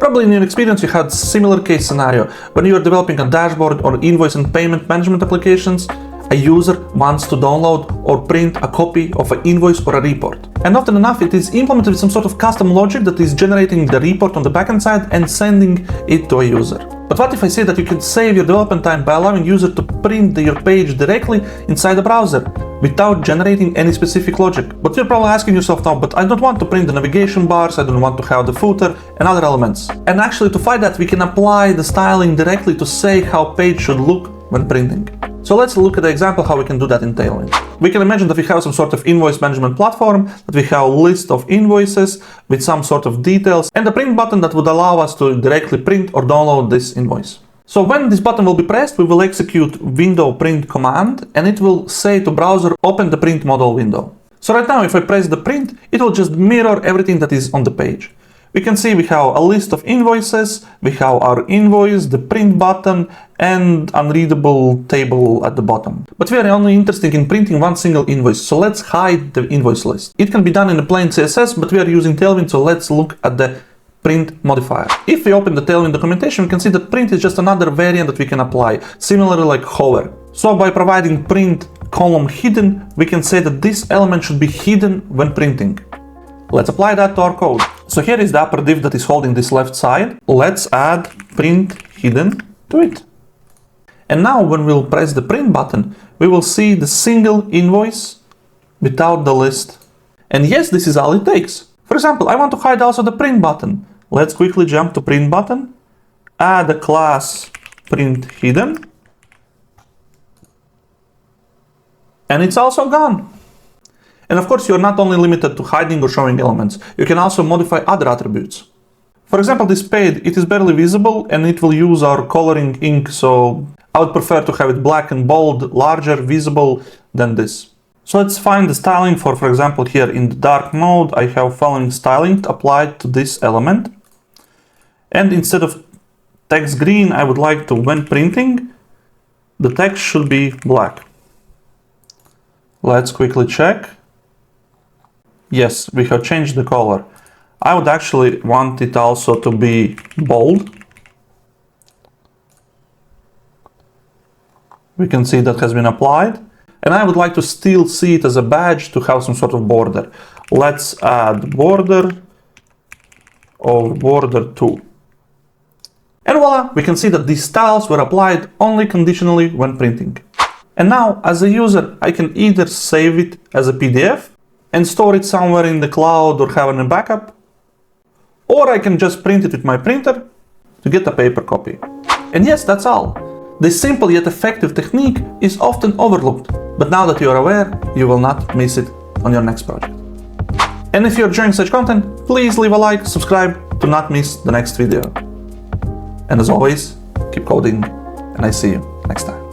Probably in your experience you had similar case scenario when you are developing a dashboard or invoice and payment management applications. A user wants to download or print a copy of an invoice or a report. And often enough it is implemented with some sort of custom logic that is generating the report on the backend side and sending it to a user. But what if I say that you can save your development time by allowing user to print your page directly inside the browser without generating any specific logic? But you're probably asking yourself now, but I don't want to print the navigation bars, I don't want to have the footer and other elements. And actually to find that we can apply the styling directly to say how page should look when printing. So let's look at the example how we can do that in Tailwind. We can imagine that we have some sort of invoice management platform, that we have a list of invoices with some sort of details and a print button that would allow us to directly print or download this invoice. So when this button will be pressed, we will execute window print command and it will say to browser open the print model window. So right now if I press the print, it will just mirror everything that is on the page. We can see we have a list of invoices, we have our invoice, the print button and unreadable table at the bottom. But we are only interested in printing one single invoice, so let's hide the invoice list. It can be done in the plain CSS, but we are using Tailwind, so let's look at the print modifier. If we open the Tailwind documentation, we can see that print is just another variant that we can apply, similarly like hover. So by providing print column hidden, we can say that this element should be hidden when printing. Let's apply that to our code. So here is the upper div that is holding this left side. Let's add print hidden to it. And now when we'll press the print button, we will see the single invoice without the list. And yes, this is all it takes. For example, I want to hide also the print button. Let's quickly jump to print button, add a class print hidden, and it's also gone. And of course, you're not only limited to hiding or showing elements, you can also modify other attributes. For example, this page, it is barely visible and it will use our coloring ink, so I would prefer to have it black and bold, larger, visible than this. So let's find the styling for example, here in the dark mode, I have following styling applied to this element. And instead of text green, I would like to, when printing, the text should be black. Let's quickly check. Yes, we have changed the color. I would actually want it also to be bold. We can see that has been applied. And I would like to still see it as a badge to have some sort of border. Let's add border of border 2. And voila, we can see that these styles were applied only conditionally when printing. And now, as a user, I can either save it as a PDF and store it somewhere in the cloud or have it in a backup, or I can just print it with my printer to get a paper copy. And yes, that's all. This simple yet effective technique is often overlooked, but now that you are aware, you will not miss it on your next project. And if you're enjoying such content, please leave a like, subscribe to not miss the next video. And as always, keep coding, and I see you next time.